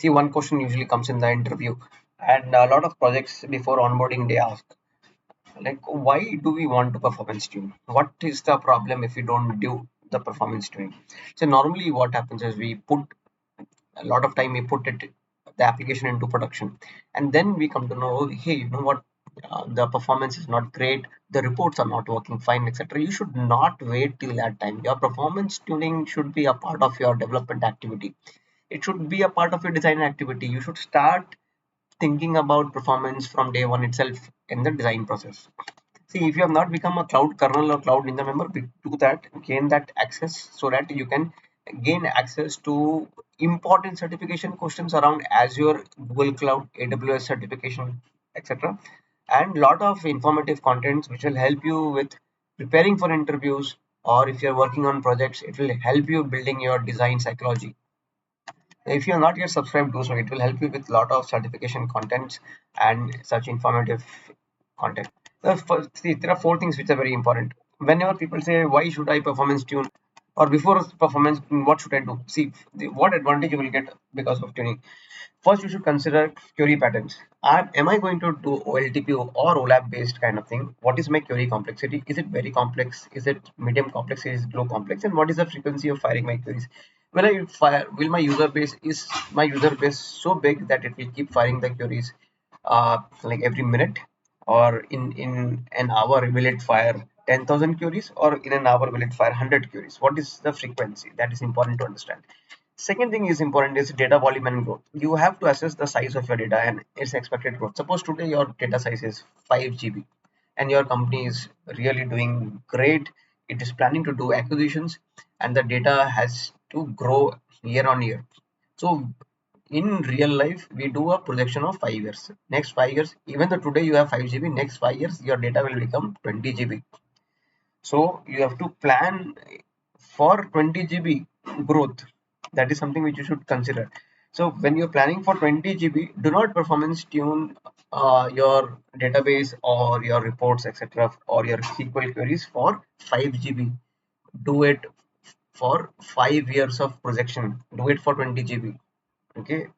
See, one question usually comes in the interview, and a lot of projects before onboarding they ask, like, why do we want to performance tune? What is the problem if we don't do the performance tuning? So normally, what happens is we put a lot of time, we put the application into production, and then we come to know, hey, you know what? The performance is not great, the reports are not working fine, etc. You should not wait till that time. Your performance tuning should be a part of your development activity. It should be a part of your design activity. You should start thinking about performance from day one itself in the design process. See, if you have not become a cloud kernel or cloud ninja member, do that, gain that access so that you can gain access to important certification questions around Azure, Google Cloud, AWS certification, etc. And lot of informative contents which will help you with preparing for interviews, or if you're working on projects, it will help you building your design psychology. If you're not yet subscribed, do so. It will help you with a lot of certification contents and such informative content. See, there are four things which are very important. Whenever people say, why should I performance tune? Or before performance, what should I do? See, what advantage you will get because of tuning. First, you should consider query patterns. Am I going to do OLTP or OLAP based kind of thing? What is my query complexity? Is it very complex? Is it medium complex? Is it low complex? And what is the frequency of firing my queries? Will I fire? Will my user base is my user base so big that it will keep firing the queries like every minute, or in an hour will it fire 10,000 queries, or in an hour will it fire 100 queries? What is the frequency? That is important to understand. Second thing is important is data volume and growth. You have to assess the size of your data and its expected growth. Suppose today your data size is 5 GB and your company is really doing great. It is planning to do acquisitions and the data has to grow year on year. So in real life, we do a projection of 5 years. Next 5 years, even though today you have 5 GB, next 5 years your data will become 20 GB. So you have to plan for 20 GB growth. That is something which you should consider. So when you're planning for 20 GB, do not performance tune your database or your reports, etc., or your SQL queries for 5 GB. Do it for 5 years of projection. Do it for 20 GB. Okay.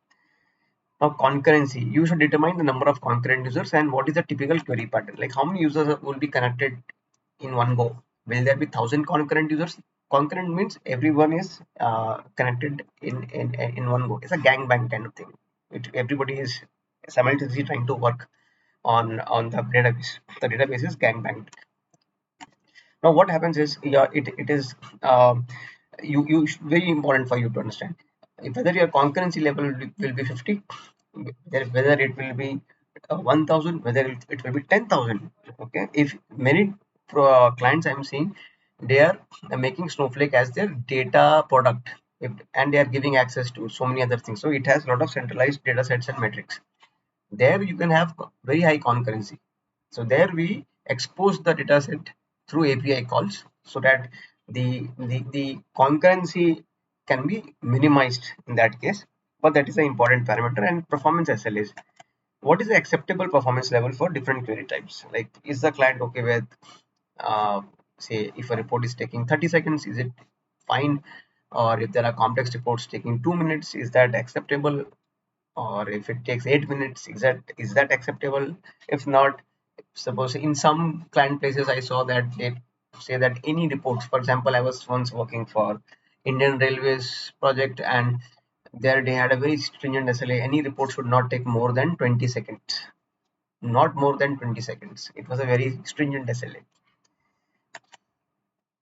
Now concurrency. You should determine the number of concurrent users and what is the typical query pattern. Like how many users will be connected in one go? Will there be 1,000 concurrent users? Concurrent means everyone is connected in one go. It's a gangbang kind of thing. Everybody is simultaneously trying to work on the database. The database is gangbanged. Now what happens is, yeah, it is very important for you to understand whether your concurrency level will be 50, whether it will be 1,000, whether it will be 10,000. Okay, if many clients I'm seeing, they are making Snowflake as their data product, and they are giving access to so many other things. So it has a lot of centralized data sets and metrics. There you can have very high concurrency. So there we expose the data set through API calls so that the concurrency can be minimized in that case. But that is an important parameter. And performance SLAs. What is the acceptable performance level for different query types? Like, is the client okay with, uh, say, if a report is taking 30 seconds, is it fine? Or if there are complex reports taking 2 minutes, is that acceptable? Or if it takes 8 minutes, is that acceptable? If not, suppose in some client places I saw that they say that any reports, for example, I was once working for Indian Railways project, and there they had a very stringent SLA. Any report should not take more than 20 seconds, not more than 20 seconds. It was a very stringent SLA.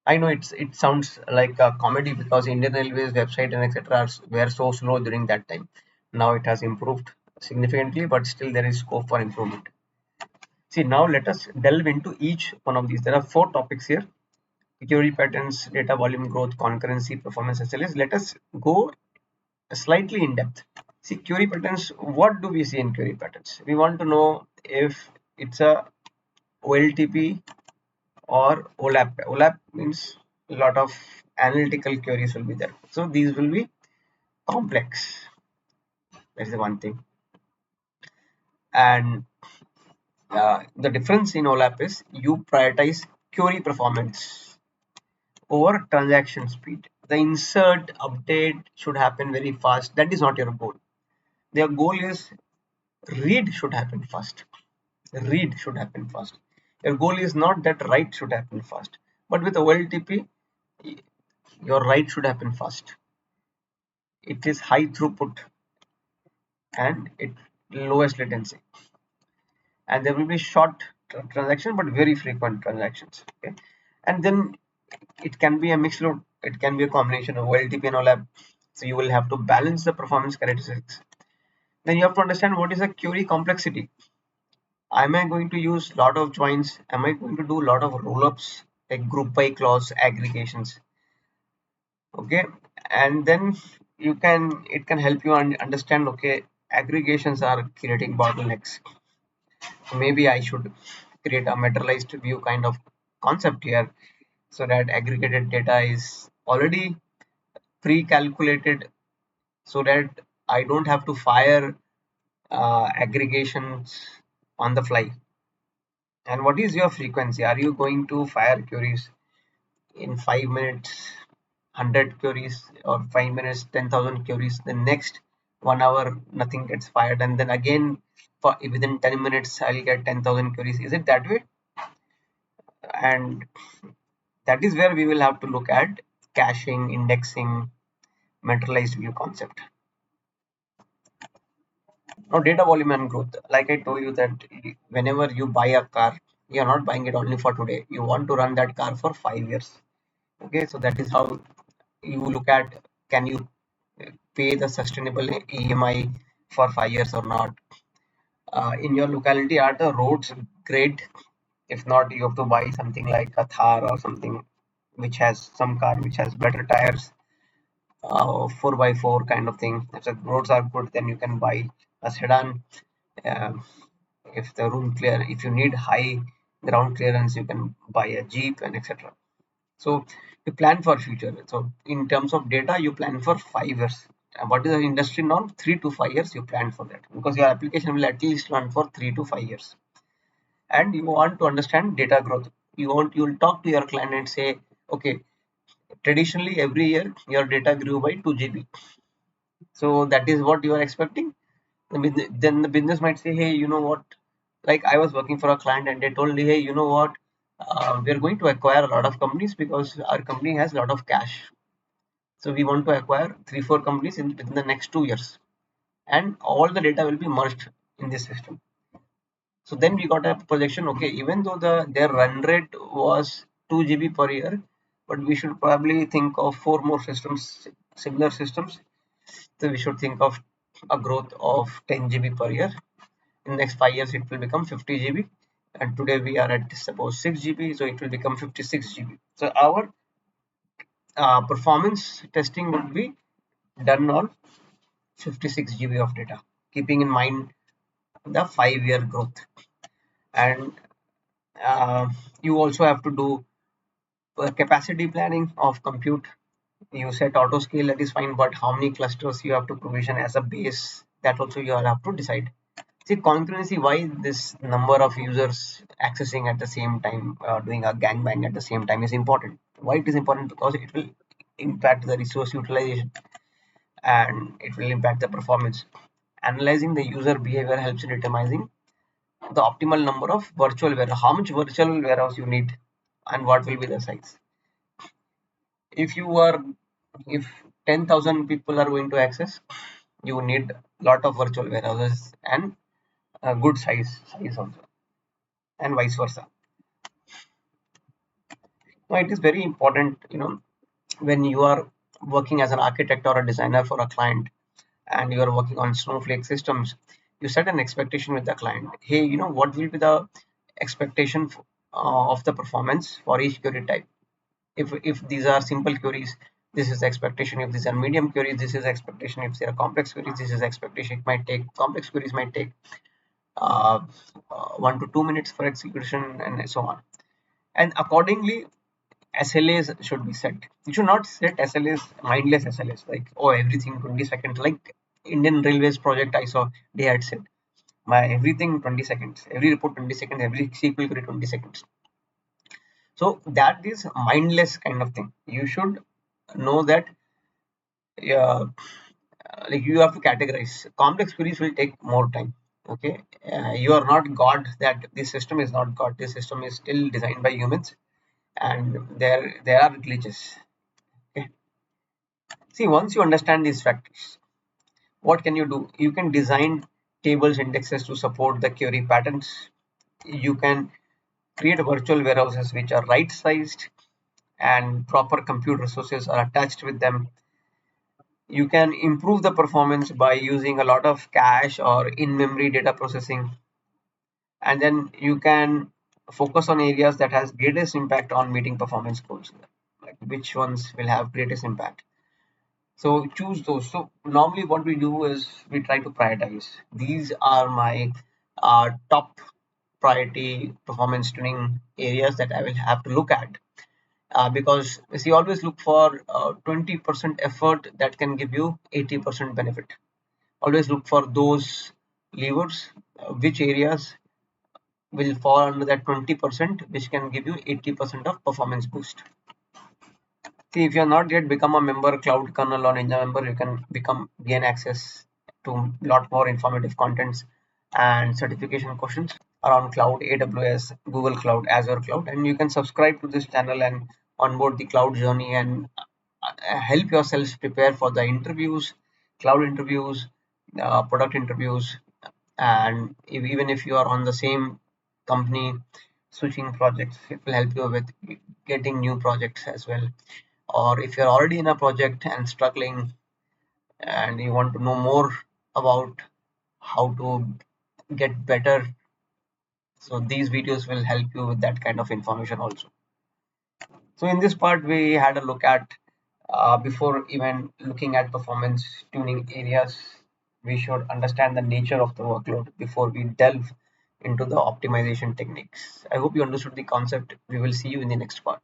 I know it sounds like a comedy because Indian Railways website and etc. were so slow during that time. Now it has improved significantly, but still there is scope for improvement. See, now let us delve into each one of these. There are four topics here: query patterns, data volume growth, concurrency, performance SLAs. Let us go slightly in depth. See, query patterns. What do we see in query patterns? We want to know if it's a OLTP or OLAP. OLAP means a lot of analytical queries will be there. So these will be complex. That is the one thing. And the difference in OLAP is you prioritize query performance over transaction speed. The insert update should happen very fast. That is not your goal. Their goal is read should happen first. Read should happen first. Your goal is not that write should happen first. But with OLTP, your write should happen first. It is high throughput and it lowest latency. And there will be short transaction but very frequent transactions. Okay. And then it can be a mixed load. It can be a combination of OLTP and OLAP. So you will have to balance the performance characteristics. Then you have to understand what is the query complexity. Am I going to use lot of joins? Am I going to do a lot of rollups like group by clause aggregations? Okay, and then it can help you understand. Okay, aggregations are creating bottlenecks. Maybe I should create a materialized view kind of concept here, so that aggregated data is already pre-calculated, so that I don't have to fire aggregations on the fly. And what is your frequency? Are you going to fire queries in 5 minutes, 100 queries, or 5 minutes, 10,000 queries? The next 1 hour, nothing gets fired, and then again, for within 10 minutes, I'll get 10,000 queries. Is it that way? And that is where we will have to look at caching, indexing, materialized view concept. Now, data volume and growth. Like I told you that whenever you buy a car, you're not buying it only for today. You want to run that car for 5 years. Okay, so that is how you look at, can you pay the sustainable EMI for 5 years or not. In your locality, are the roads great? If not, you have to buy something like a Thar or something which has some car which has better tires, 4x4 kind of thing. If the roads are good, then you can buy a sedan. Um, if the room clear, if you need high ground clearance, you can buy a Jeep and etc. So you plan for future. So in terms of data, you plan for 5 years. And what is the industry norm? 3 to 5 years you plan for that, because your application will at least run for 3 to 5 years. And you want to understand data growth. You'll talk to your client and say, okay, traditionally every year your data grew by 2 GB. So that is what you are expecting. Then the business might say, hey, you know what? Like I was working for a client and they told me, hey, you know what? We are going to acquire a lot of companies because our company has a lot of cash. So we want to acquire 3 4 companies within the next 2 years, and all the data will be merged in this system. So then we got a projection. Okay, even though their run rate was 2 GB per year, but we should probably think of 4 more similar systems. So we should think of a growth of 10 GB per year. In the next 5 years, it will become 50 GB. And today we are at suppose 6 GB, so it will become 56 GB. So our performance testing would be done on 56 GB of data, keeping in mind the 5 year growth. And uh, you also have to do capacity planning of compute. You set auto scale, that is fine, but how many clusters you have to provision as a base, that also you all have to decide. See, concurrency, why this number of users accessing at the same time, doing a gangbang at the same time is important. Why it is important? Because it will impact the resource utilization and it will impact the performance. Analyzing the user behavior helps in determining the optimal number of virtual warehouse, how much virtual warehouse you need and what will be the size. If you are, if 10,000 people are going to access, you need lot of virtual warehouses and a good size also, and vice versa. Now it is very important, when you are working as an architect or a designer for a client and you are working on Snowflake systems, you set an expectation with the client. Hey, what will be the expectation of the performance for each query type? If these are simple queries, this is the expectation. If these are medium queries, this is the expectation. If they are complex queries, this is the expectation. It might take, complex queries might take uh, 1 to 2 minutes for execution, and so on. And accordingly, SLAs should be set. You should not set SLAs, mindless SLAs, like, oh, everything 20 seconds. Like Indian Railways project I saw, they had said, my everything 20 seconds, every report 20 seconds, every SQL query 20 seconds. So that is mindless kind of thing. You should know that, Like you have to categorize. Complex queries will take more time. Okay, you are not god, that this system is not god, this system is still designed by humans, and there are glitches. Okay, see, once you understand these factors, what can you do? You can design tables indexes to support the query patterns. You can create virtual warehouses which are right sized and proper compute resources are attached with them. You can improve the performance by using a lot of cache or in-memory data processing, and then you can focus on areas that has greatest impact on meeting performance goals, like which ones will have greatest impact. So choose those. So normally what we do is we try to prioritize. These are my top priority performance tuning areas that I will have to look at, because see, always look for 20% effort that can give you 80% benefit. Always look for those levers, which areas will fall under that 20%, which can give you 80% of performance boost. See, if you are not yet become a member, Cloud Kernel or Ninja member, you can gain access to a lot more informative contents and certification questions around cloud, AWS, Google Cloud, Azure Cloud, and you can subscribe to this channel and onboard the cloud journey and help yourselves prepare for the interviews, cloud interviews, product interviews, and even if you are on the same company switching projects, it will help you with getting new projects as well. Or if you're already in a project and struggling and you want to know more about how to get better, so these videos will help you with that kind of information also. So in this part we had a look at, before even looking at performance tuning areas, we should understand the nature of the workload before we delve into the optimization techniques. I hope you understood the concept. We will see you in the next part.